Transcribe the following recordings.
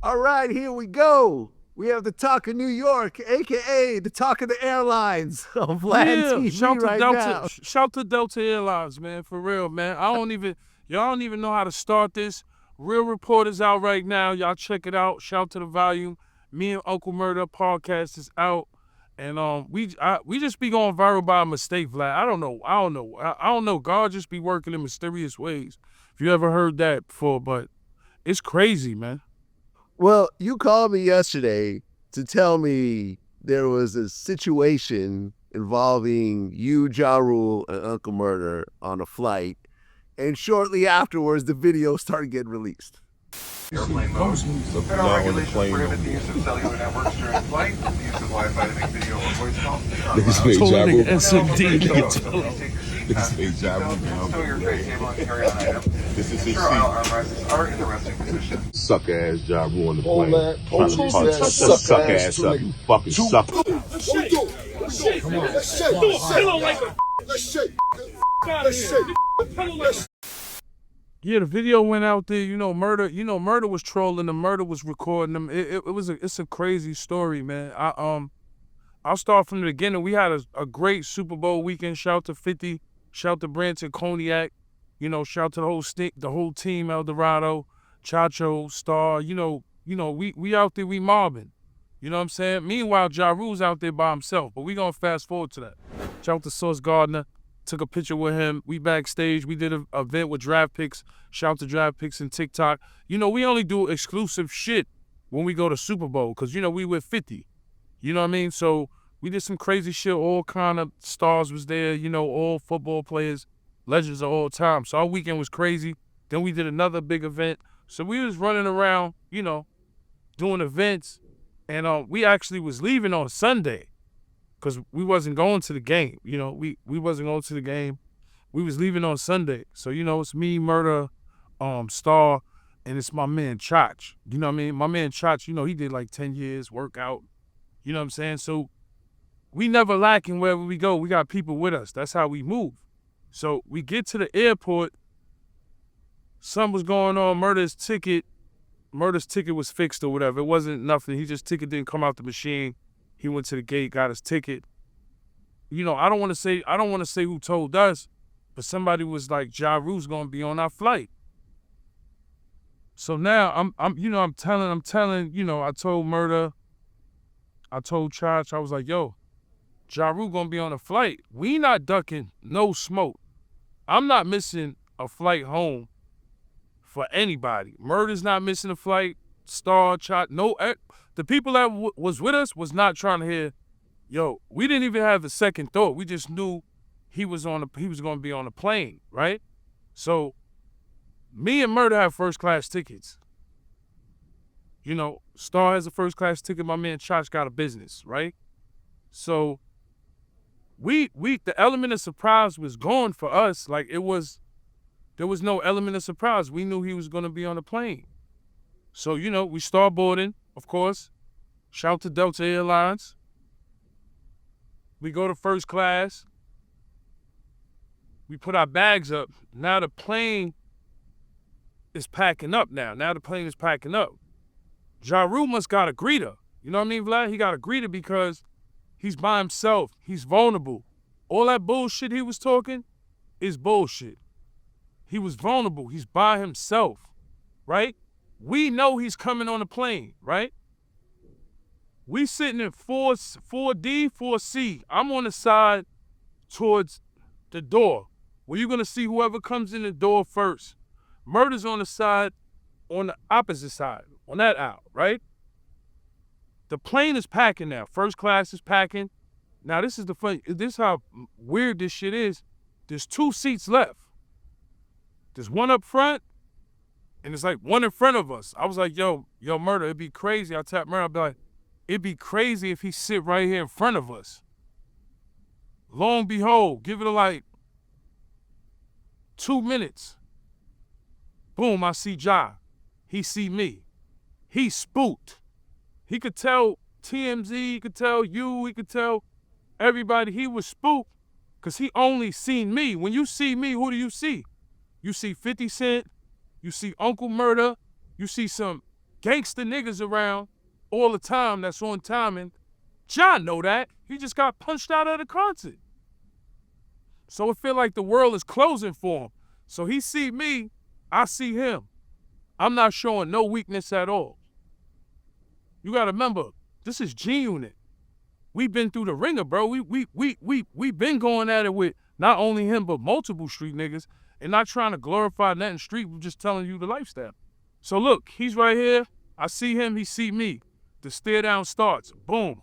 All right, here we go. We have the talk of New York, aka the talk of the airlines on Vlad TV shout to right Delta, now. shout to Delta Airlines, man, for real, man. Y'all don't even know how to start this. Real Reporters out right now. Y'all check it out. Shout to the volume. Me and Uncle Murda podcast is out, and we just be going viral by mistake, Vlad. I don't know. God just be working in mysterious ways. If you ever heard that before, but it's crazy, man. Well, you called me yesterday to tell me there was a situation involving you, Ja Rule, and Uncle Murda on a flight, and shortly afterwards, the video started getting released. Airplane mode. Federal regulations prohibit the use of cellular networks during flight, the use of Wi-Fi to make video or voice calls. This is Ja Rule. Stow your tray table and carry on item. This is his Ensure all seat. armrests are in the resting position. Suck ass Ja Rule on the Hold plane. that. Trying to punch Suck suck ass ass to up. me. You fucking sucker. Let's shake. Come on. Let's shake. Let's shake. Let's shake. Yeah, the video went out there. Murda was trolling them. Murda was recording them. It's a crazy story, man. I'll start from the beginning. We had a great Super Bowl weekend. Shout to 50. Shout to Branson Cognac. Shout to the whole team, El Dorado, Chacho, Star. We out there, we mobbing. You know what I'm saying? Meanwhile, Ja Rule's out there by himself, but we gonna fast forward to that. Shout to Sauce Gardner. Took a picture with him. We backstage. We did an event with Draft Picks. Shout to Draft Picks and TikTok. We only do exclusive shit when we go to Super Bowl because, we with 50. You know what I mean? So we did some crazy shit. All kind of stars was there. All football players, legends of all time. So our weekend was crazy. Then we did another big event. So we was running around, doing events. And we actually was leaving on Sunday. Because we wasn't going to the game, we wasn't going to the game. We was leaving on Sunday. So, it's me, Murda, Star, and it's my man Chach. You know what I mean? My man Chach, he did like 10 years workout. You know what I'm saying? So we never lacking wherever we go. We got people with us. That's how we move. So we get to the airport. Something was going on. Murda's ticket was fixed or whatever. It wasn't nothing. Ticket didn't come out the machine. He went to the gate, got his ticket. I don't want to say who told us, but somebody was like, Ja Rule's gonna be on our flight. So now I'm telling, I told Murda, I told Chach, I was like, yo, Ja Rule gonna be on a flight. We not ducking no smoke. I'm not missing a flight home for anybody. Murda's not missing a flight. Star, Chach, no. The people that was with us was not trying to hear, yo, we didn't even have a second thought. We just knew he was going to be on a plane, right? So me and Murda have first class tickets. Star has a first class ticket. My man Chach got a business, right? So the element of surprise was gone for us. Like there was no element of surprise. We knew he was going to be on a plane. So, we start boarding. Of course, shout to Delta Airlines. We go to first class. We put our bags up. Now the plane is packing up now. Ja Rule must got a greeter. You know what I mean, Vlad? He got a greeter because he's by himself. He's vulnerable. All that bullshit he was talking is bullshit. He was vulnerable. He's by himself, right? We know he's coming on a plane, right? We sitting in 4D, 4C. I'm on the side towards the door, where you're going to see whoever comes in the door first. Murda's on the side, on the opposite side, on that aisle, right? The plane is packing now. First class is packing. Now, this is how weird this shit is. There's 2 seats left. There's one up front, and it's like one in front of us. I was like, yo, Murda, it'd be crazy. I tapped Murda, I'd be like, it'd be crazy if he sit right here in front of us. Lo and behold, give it like 2 minutes. Boom, I see Ja. He see me. He spooked. He could tell TMZ, he could tell you, he could tell everybody he was spooked because he only seen me. When you see me, who do you see? You see 50 Cent, you see Uncle Murda, you see some gangster niggas around all the time that's on timing. John know that. He just got punched out of the concert. So it feel like the world is closing for him. So he see me, I see him. I'm not showing no weakness at all. You gotta remember, this is G-Unit. We been through the ringer, bro. We been going at it with not only him, but multiple street niggas, and not trying to glorify nothing street, we're just telling you the lifestyle. So look, he's right here. I see him, he see me. The stare down starts, boom.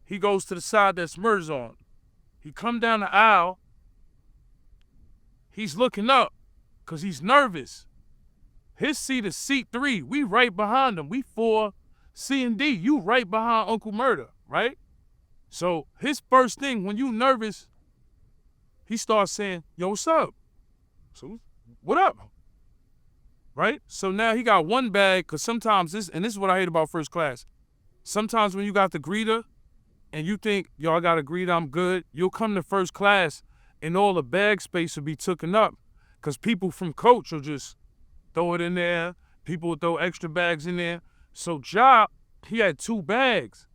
He goes to the side that Murda's on. He come down the aisle. He's looking up, cause he's nervous. His seat is seat 3. We right behind him. We 4, C and D. You right behind Uncle Murda, right? So his first thing, when you nervous, he starts saying, yo, what's up? So, what up? Right? So now he got one bag, because sometimes this is what I hate about first class. Sometimes when you got the greeter, and you think, yo, I got a greeter, I'm good, you'll come to first class, and all the bag space will be taken up, because people from coach will just throw it in there. People will throw extra bags in there. So Job, he had 2 bags.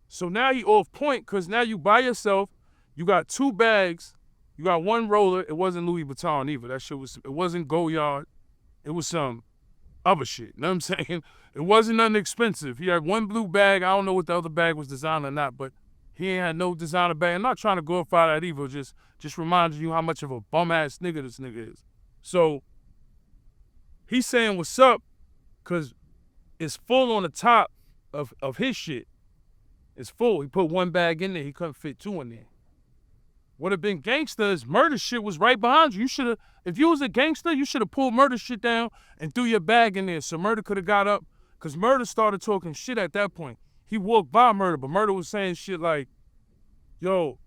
So now he off point, because now you by yourself, you got 2 bags, you got 1 roller. It wasn't Louis Vuitton either. That shit was, it wasn't Goyard. It was some other shit. You know what I'm saying? It wasn't nothing expensive. He had 1 blue bag. I don't know what the other bag was designed or not, but he ain't had no designer bag. I'm not trying to glorify that either. Just reminding you how much of a bum-ass nigga this nigga is. So he's saying what's up, because it's full on the top of his shit. It's full. He put 1 bag in there. He couldn't fit 2 in there. Would have been gangster. His Murda shit was right behind you. You should have, if you was a gangster, you should have pulled Murda shit down and threw your bag in there so Murda could have got up, because Murda started talking shit at that point. He walked by Murda, but Murda was saying shit like, yo,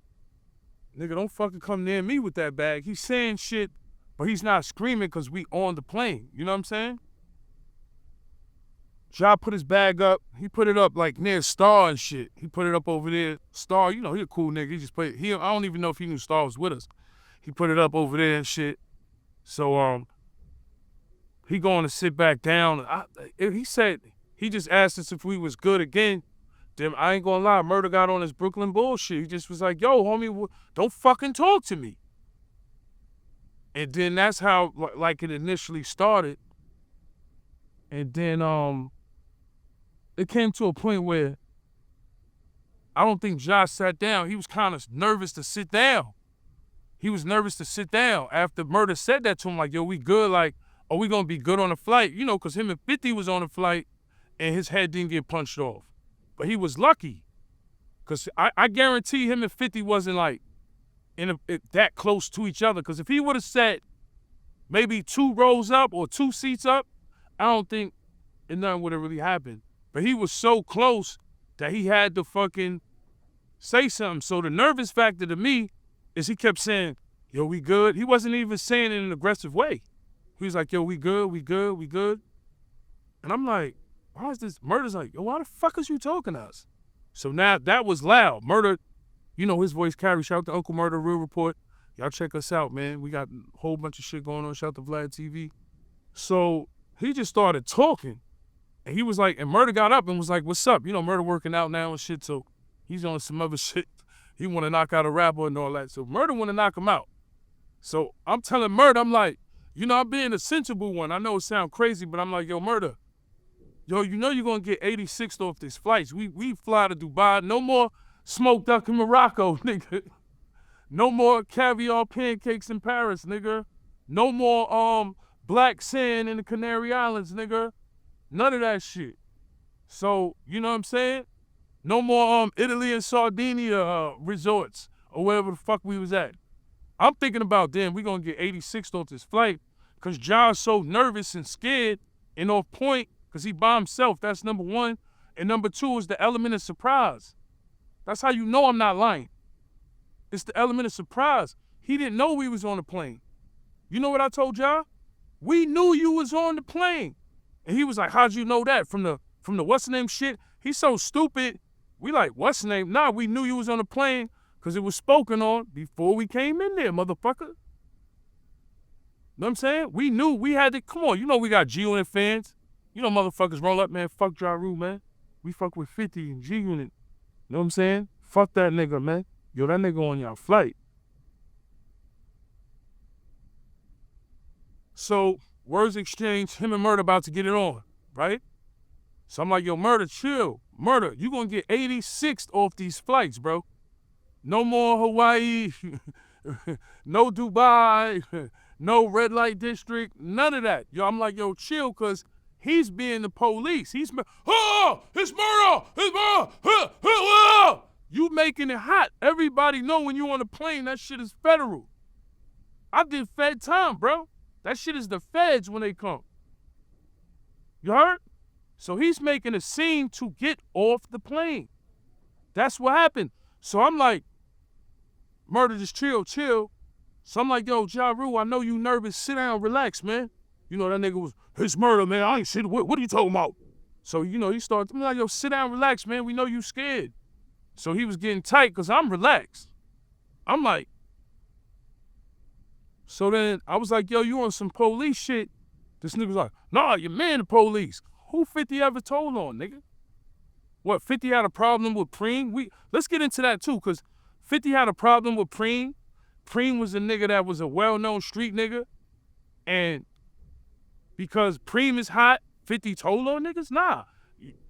nigga, don't fucking come near me with that bag. He's saying shit, but he's not screaming because we on the plane. You know what I'm saying? Ja put his bag up. He put it up like near Star and shit. He put it up over there. Star, you know, he a cool nigga. He just put it, I don't even know if he knew Star was with us. He put it up over there and shit. So, he going to sit back down. He said, he just asked us if we was good again. Then I ain't gonna lie, Murda got on his Brooklyn bullshit. He just was like, yo, homie, don't fucking talk to me. And then that's how, like, it initially started. And then, it came to a point where I don't think Josh sat down. He was kind of nervous to sit down. He was nervous to sit down after Murda said that to him, like, yo, we good? Like, are we going to be good on the flight? You know, because him and 50 was on the flight and his head didn't get punched off. But he was lucky, because I guarantee him and 50 wasn't, like, that close to each other. Because if he would have sat maybe 2 rows up or 2 seats up, I don't think nothing would have really happened. But he was so close that he had to fucking say something. So the nervous factor to me is he kept saying, yo, we good? He wasn't even saying it in an aggressive way. He was like, yo, we good, we good, we good. And I'm like, why is this? Murda's like, yo, why the fuck is you talking to us? So now that was loud. Murda, you know his voice carries. Shout out to Uncle Murda, Real Report. Y'all check us out, man. We got a whole bunch of shit going on. Shout out to Vlad TV. So he just started talking. And he was like, and Murda got up and was like, what's up? You know, Murda working out now and shit, so he's on some other shit. He want to knock out a rapper and all that. So Murda want to knock him out. So I'm telling Murda, I'm like, you know, I'm being a sensible one. I know it sounds crazy, but I'm like, yo, Murda, yo, you know you're going to get 86th off these flights. We fly to Dubai. No more smoked duck in Morocco, nigga. No more caviar pancakes in Paris, nigga. No more black sand in the Canary Islands, nigga. None of that shit. So, you know what I'm saying? No more Italy and Sardinia resorts or wherever the fuck we was at. I'm thinking about, damn, we gonna get 86th off this flight, because John's so nervous and scared and off point because he by himself. That's number 1. And number 2 is the element of surprise. That's how you know I'm not lying. It's the element of surprise. He didn't know we was on the plane. You know what I told y'all? We knew you was on the plane. And he was like, how'd you know that? From the what's the name shit? He's so stupid. We like, what's the name? Nah, we knew you was on the plane because it was spoken on before we came in there, motherfucker. Know what I'm saying? We knew we had to, come on, you know we got G-Unit fans. You know motherfuckers roll up, man, fuck Ja Rule, man. We fuck with 50 and G Unit. You know what I'm saying? Fuck that nigga, man. Yo, that nigga on y'all flight. So, words exchanged, him and Murda about to get it on, right? So I'm like, yo, Murda, chill. Murda, you gonna get 86th off these flights, bro. No more Hawaii, no Dubai, no red light district, none of that. Yo, I'm like, yo, chill, cause he's being the police. It's murder, it's murder, You making it hot. Everybody know when you on the plane, that shit is federal. I did Fed time, bro. That shit is the feds when they come. You heard? So he's making a scene to get off the plane. That's what happened. So I'm like, Murda, just chill. So I'm like, yo, Ja Rule, I know you nervous. Sit down, relax, man. You know, that nigga was, it's murder, man. I ain't shit. What are you talking about? So, you know, he started, I'm like, yo, sit down, relax, man. We know you scared. So he was getting tight because I'm relaxed. I'm like, so then I was like, yo, you on some police shit? This nigga was like, nah, your man the police. Who 50 ever told on, nigga? What, 50 had a problem with Preem? Let's get into that too, because 50 had a problem with Preem. Preem was a nigga that was a well-known street nigga. And because Preem is hot, 50 told on niggas? Nah.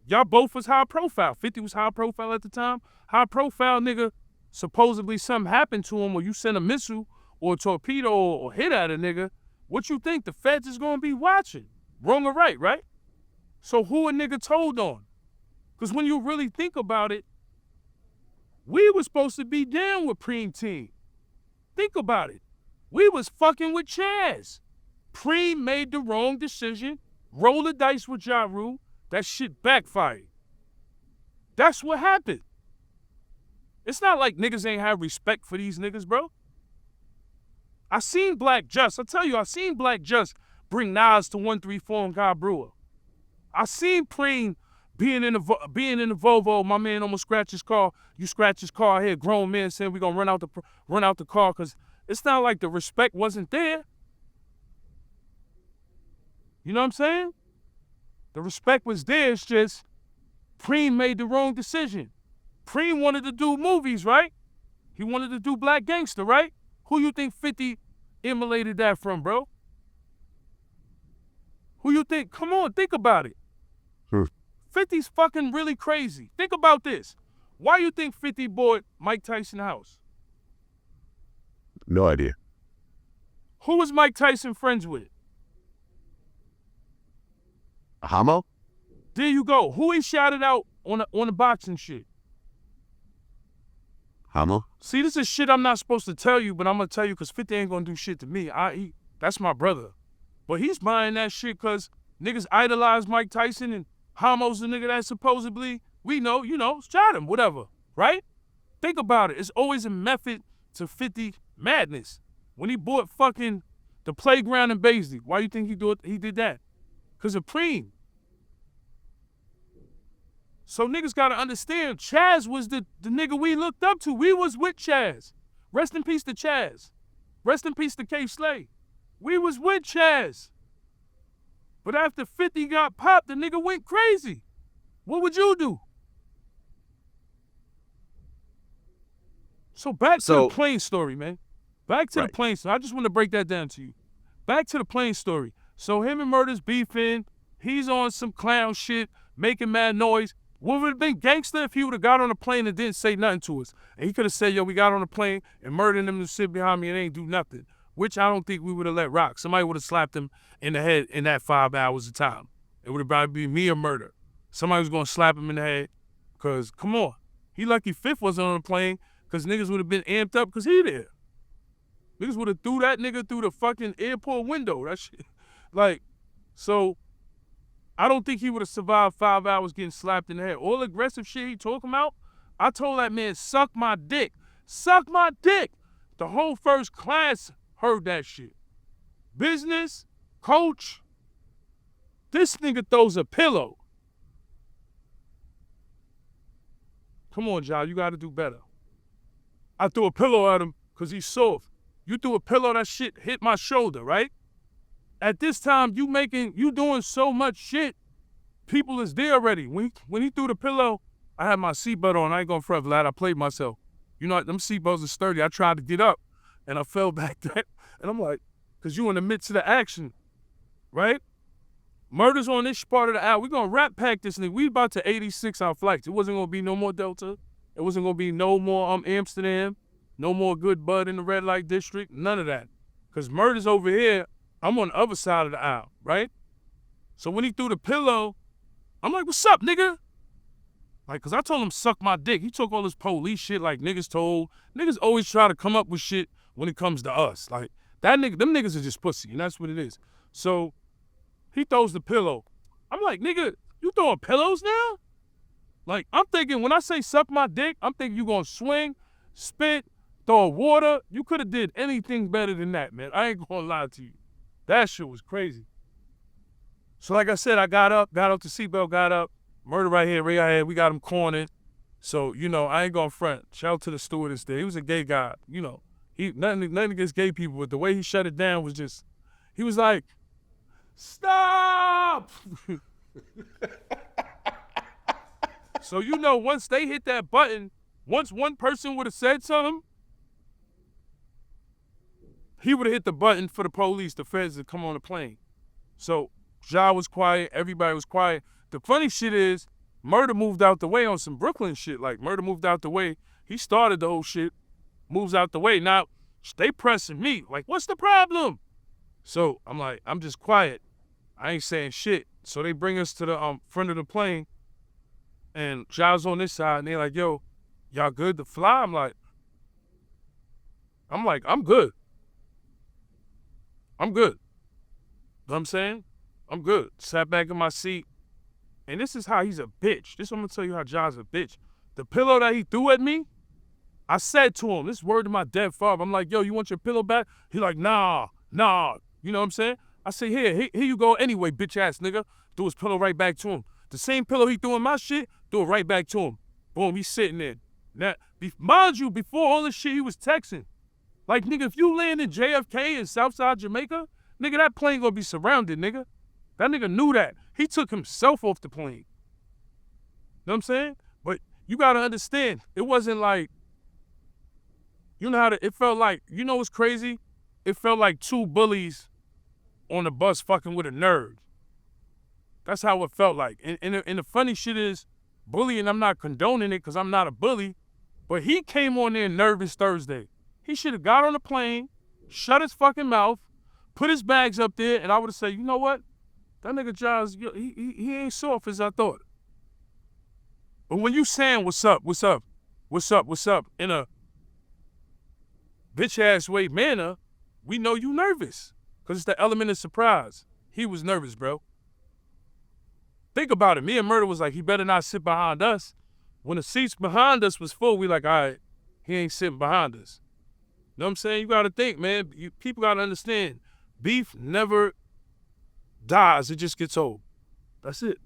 Y'all both was high profile. 50 was high profile at the time. High profile nigga, supposedly something happened to him or you sent a missile or a torpedo or hit at a nigga. What you think? The feds is gonna be watching. Wrong or right, right? So who a nigga told on? Because when you really think about it, we was supposed to be down with Preem team. Think about it. We was fucking with Chaz. Preem made the wrong decision, roll the dice with Ja Rule, that shit backfired. That's what happened. It's not like niggas ain't have respect for these niggas, bro. I seen Black Just, I seen Black Just bring Nas to 134 and God Brewer. I seen Preem being in the Volvo, my man almost scratched his car. You scratch his car here, grown man saying we gonna run out the car, because it's not like the respect wasn't there. You know what I'm saying? The respect was there, it's just Preem made the wrong decision. Preem wanted to do movies, right? He wanted to do Black Gangster, right? Who you think 50 emulated that from, bro? Who you think? Come on, think about it. 50's fucking really crazy. Think about this. Why you think 50 bought Mike Tyson house? No idea. Who was Mike Tyson friends with? Hamo? There you go. Who he shouted out on the boxing shit? Hamo? See, this is shit I'm not supposed to tell you, but I'm gonna tell you because 50 ain't gonna do shit to me. That's my brother. But he's buying that shit because niggas idolize Mike Tyson and Hamo's the nigga that supposedly, we know, shot him, whatever, right? Think about it. It's always a method to 50 madness. When he bought fucking the playground in Baisley, why you think he did that? Because of Preem. So niggas gotta understand, Chaz was the nigga we looked up to. We was with Chaz. Rest in peace to Chaz. Rest in peace to K. Slay. We was with Chaz. But after 50 got popped, the nigga went crazy. What would you do? So back to the plane story, man. Back to the plane story. I just want to break that down to you. Back to the plane story. So him and Murda's beefing. He's on some clown shit, making mad noise. What would have been gangster if he would have got on the plane and didn't say nothing to us? And he could have said, yo, we got on the plane and Murda and them to sit behind me and they ain't do nothing. Which I don't think we would have let rock. Somebody would have slapped him in the head in that 5 hours of time. It would have probably been me or Murda. Somebody was going to slap him in the head. Because, come on. He lucky Fifth wasn't on the plane because niggas would have been amped up because he there. Niggas would have threw that nigga through the fucking airport window. That shit. Like, so I don't think he would have survived 5 hours getting slapped in the head. All the aggressive shit he talking about, I told that man, suck my dick. Suck my dick. The whole first class heard that shit. Business, coach, this nigga throws a pillow. Come on, John, you gotta do better. I threw a pillow at him because he's soft. You threw a pillow, that shit hit my shoulder, right? At this time, you doing so much shit, people is there already. When he threw the pillow, I had my seatbelt on. I ain't gonna front, Vlad. I played myself. You know, them seatbelts are sturdy. I tried to get up, and I fell back there. And I'm like, because you in the midst of the action, right? Murder's on this part of the hour. We're going to rap pack this nigga. We about to 86 our flights. It wasn't going to be no more Delta. It wasn't going to be no more Amsterdam. No more good bud in the red light district. None of that. Because Murder's over here. I'm on the other side of the aisle, right? So when he threw the pillow, I'm like, what's up, nigga? Like, because I told him suck my dick. He took all this police shit like niggas told. Niggas always try to come up with shit when it comes to us. Like, that nigga, them niggas are just pussy, and that's what it is. So he throws the pillow. I'm like, nigga, you throwing pillows now? Like, I'm thinking, when I say suck my dick, I'm thinking you gonna swing, spit, throw water. You could have did anything better than that, man. I ain't gonna lie to you. That shit was crazy. So like I said, I got up the seatbelt, got up. Murder right here, we got him cornered. So, you know, I ain't gonna front. Shout out to the stewardess there. He was a gay guy, you know. Nothing against gay people, but the way he shut it down was just, he was like, stop! So, you know, once they hit that button, once one person would have said something, he would have hit the button for the police, the feds to come on the plane. So, Ja was quiet, everybody was quiet. The funny shit is, Murda moved out the way on some Brooklyn shit. Like, Murda moved out the way. He started the whole shit, moves out the way. Now, they pressing me. Like, what's the problem? So, I'm like, I'm just quiet. I ain't saying shit. So they bring us to the front of the plane, and Ja's on this side, and they like, yo, y'all good to fly? I'm like, I'm good. I'm good. You know what I'm saying? I'm good. Sat back in my seat. And this is how he's a bitch. This I'm gonna tell you how Ja's a bitch. The pillow that he threw at me, I said to him, this word to my dead father. I'm like, yo, you want your pillow back? He like, nah. You know what I'm saying? I say, here you go anyway, bitch ass nigga. Threw his pillow right back to him. The same pillow he threw in my shit, threw it right back to him. Boom, he's sitting there. Now, mind you, before all this shit, he was texting. Like, nigga, if you land in JFK in Southside Jamaica, nigga, that plane gonna be surrounded, nigga. That nigga knew that. He took himself off the plane. You know what I'm saying? But you gotta understand, it wasn't like, you know how it felt like, you know what's crazy? It felt like two bullies on the bus fucking with a nerd. That's how it felt like. And the funny shit is, bullying, I'm not condoning it because I'm not a bully, but he came on there nervous Thursday. He should have got on the plane, shut his fucking mouth, put his bags up there, and I would have said, you know what? That nigga Giles, he ain't soft as I thought. But when you saying what's up in a bitch-ass way manner, we know you nervous. Because it's the element of surprise. He was nervous, bro. Think about it. Me and Murda was like, he better not sit behind us. When the seats behind us was full, we like, all right, he ain't sitting behind us. You know what I'm saying? You got to think, man. People got to understand. Beef never dies. It just gets old. That's it.